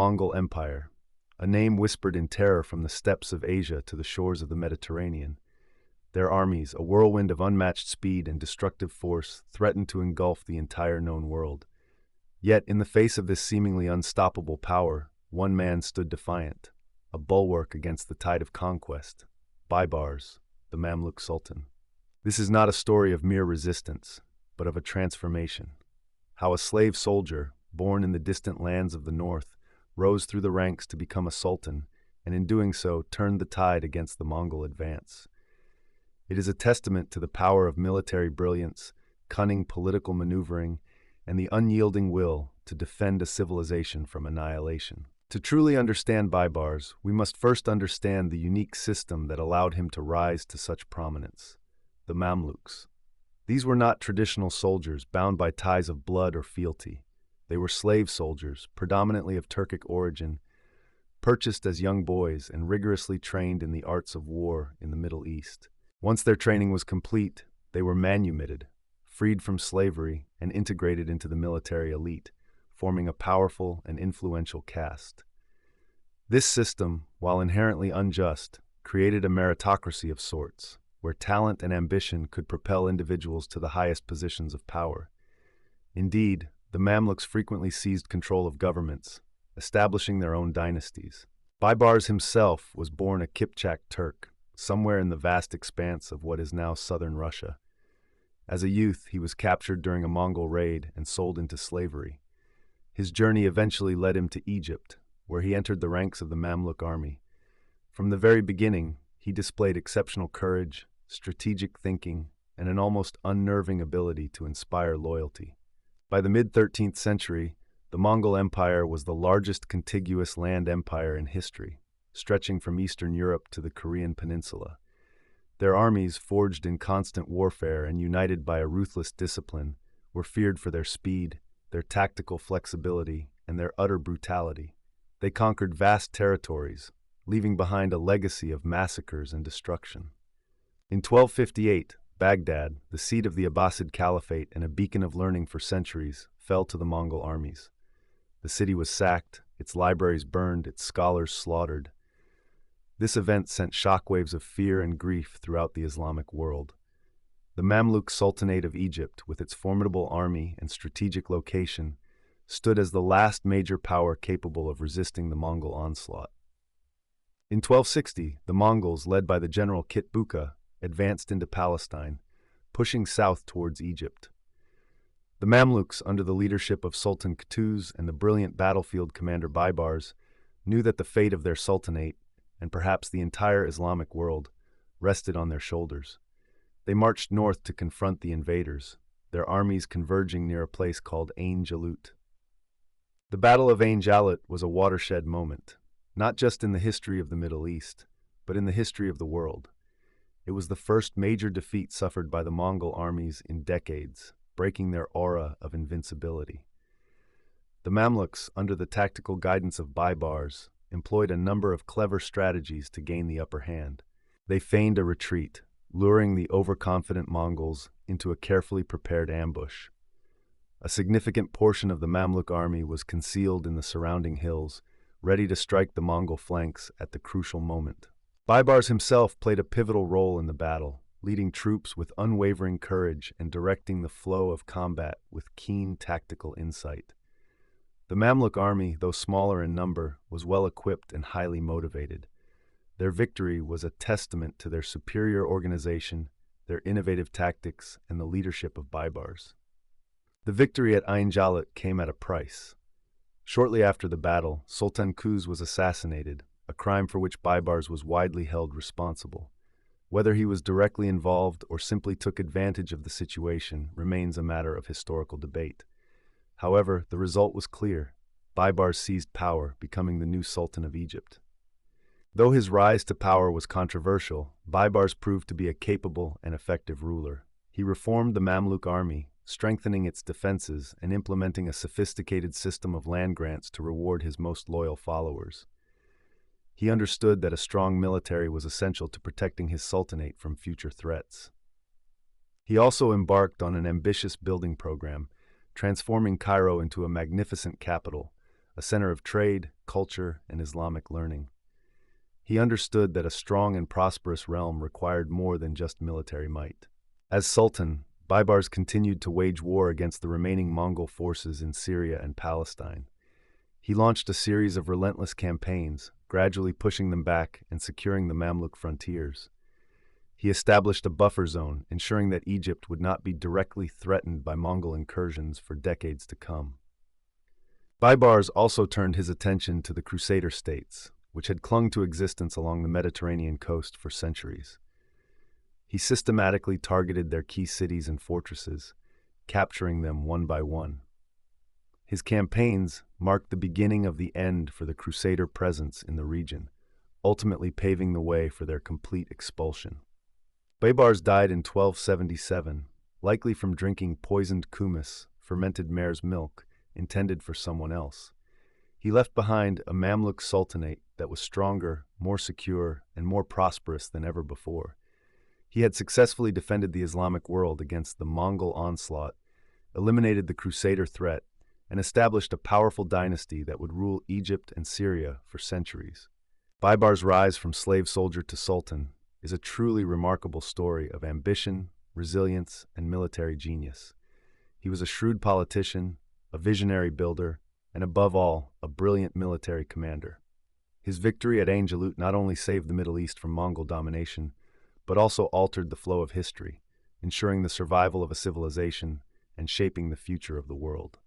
Mongol Empire, a name whispered in terror from the steppes of Asia to the shores of the Mediterranean. Their armies, a whirlwind of unmatched speed and destructive force, threatened to engulf the entire known world. Yet, in the face of this seemingly unstoppable power, one man stood defiant, a bulwark against the tide of conquest: Baibars, the Mamluk Sultan. This is not a story of mere resistance, but of a transformation. How a slave soldier, born in the distant lands of the north, rose through the ranks to become a sultan, and in doing so turned the tide against the Mongol advance. It is a testament to the power of military brilliance, cunning political maneuvering, and the unyielding will to defend a civilization from annihilation. To truly understand Baibars, we must first understand the unique system that allowed him to rise to such prominence: the Mamluks. These were not traditional soldiers bound by ties of blood or fealty. They were slave soldiers, predominantly of Turkic origin, purchased as young boys and rigorously trained in the arts of war in the Middle East. Once their training was complete, they were manumitted, freed from slavery, and integrated into the military elite, forming a powerful and influential caste. This system, while inherently unjust, created a meritocracy of sorts, where talent and ambition could propel individuals to the highest positions of power. Indeed, the Mamluks frequently seized control of governments, establishing their own dynasties. Baibars himself was born a Kipchak Turk, somewhere in the vast expanse of what is now southern Russia. As a youth, he was captured during a Mongol raid and sold into slavery. His journey eventually led him to Egypt, where he entered the ranks of the Mamluk army. From the very beginning, he displayed exceptional courage, strategic thinking, and an almost unnerving ability to inspire loyalty. By the mid-13th century, the Mongol Empire was the largest contiguous land empire in history, stretching from Eastern Europe to the Korean peninsula. Their armies, forged in constant warfare and united by a ruthless discipline, were feared for their speed, their tactical flexibility, and their utter brutality. They conquered vast territories, leaving behind a legacy of massacres and destruction. In 1258, Baghdad, the seat of the Abbasid Caliphate and a beacon of learning for centuries, fell to the Mongol armies. The city was sacked, its libraries burned, its scholars slaughtered. This event sent shockwaves of fear and grief throughout the Islamic world. The Mamluk Sultanate of Egypt, with its formidable army and strategic location, stood as the last major power capable of resisting the Mongol onslaught. In 1260, the Mongols, led by the general Kitbuka, advanced into Palestine, pushing south towards Egypt. The Mamluks, under the leadership of Sultan Qutuz and the brilliant battlefield commander Baibars, knew that the fate of their sultanate, and perhaps the entire Islamic world, rested on their shoulders. They marched north to confront the invaders, their armies converging near a place called Ain Jalut. The Battle of Ain Jalut was a watershed moment, not just in the history of the Middle East, but in the history of the world. It was the first major defeat suffered by the Mongol armies in decades, breaking their aura of invincibility. The Mamluks, under the tactical guidance of Baibars, employed a number of clever strategies to gain the upper hand. They feigned a retreat, luring the overconfident Mongols into a carefully prepared ambush. A significant portion of the Mamluk army was concealed in the surrounding hills, ready to strike the Mongol flanks at the crucial moment. Baibars himself played a pivotal role in the battle, leading troops with unwavering courage and directing the flow of combat with keen tactical insight. The Mamluk army, though smaller in number, was well equipped and highly motivated. Their victory was a testament to their superior organization, their innovative tactics, and the leadership of Baibars. The victory at Ain Jalut came at a price. Shortly after the battle, Sultan Qutuz was assassinated, a crime for which Baibars was widely held responsible. Whether he was directly involved or simply took advantage of the situation remains a matter of historical debate. However, the result was clear. Baibars seized power, becoming the new Sultan of Egypt. Though his rise to power was controversial, Baibars proved to be a capable and effective ruler. He reformed the Mamluk army, strengthening its defenses and implementing a sophisticated system of land grants to reward his most loyal followers. He understood that a strong military was essential to protecting his sultanate from future threats. He also embarked on an ambitious building program, transforming Cairo into a magnificent capital, a center of trade, culture, and Islamic learning. He understood that a strong and prosperous realm required more than just military might. As Sultan, Baibars continued to wage war against the remaining Mongol forces in Syria and Palestine. He launched a series of relentless campaigns, gradually pushing them back and securing the Mamluk frontiers. He established a buffer zone, ensuring that Egypt would not be directly threatened by Mongol incursions for decades to come. Baibars also turned his attention to the Crusader states, which had clung to existence along the Mediterranean coast for centuries. He systematically targeted their key cities and fortresses, capturing them one by one. His campaigns marked the beginning of the end for the Crusader presence in the region, ultimately paving the way for their complete expulsion. Baibars died in 1277, likely from drinking poisoned kumis, fermented mare's milk, intended for someone else. He left behind a Mamluk sultanate that was stronger, more secure, and more prosperous than ever before. He had successfully defended the Islamic world against the Mongol onslaught, eliminated the Crusader threat, and established a powerful dynasty that would rule Egypt and Syria for centuries. Baibars' rise from slave soldier to sultan is a truly remarkable story of ambition, resilience, and military genius. He was a shrewd politician, a visionary builder, and above all, a brilliant military commander. His victory at Ain Jalut not only saved the Middle East from Mongol domination, but also altered the flow of history, ensuring the survival of a civilization and shaping the future of the world.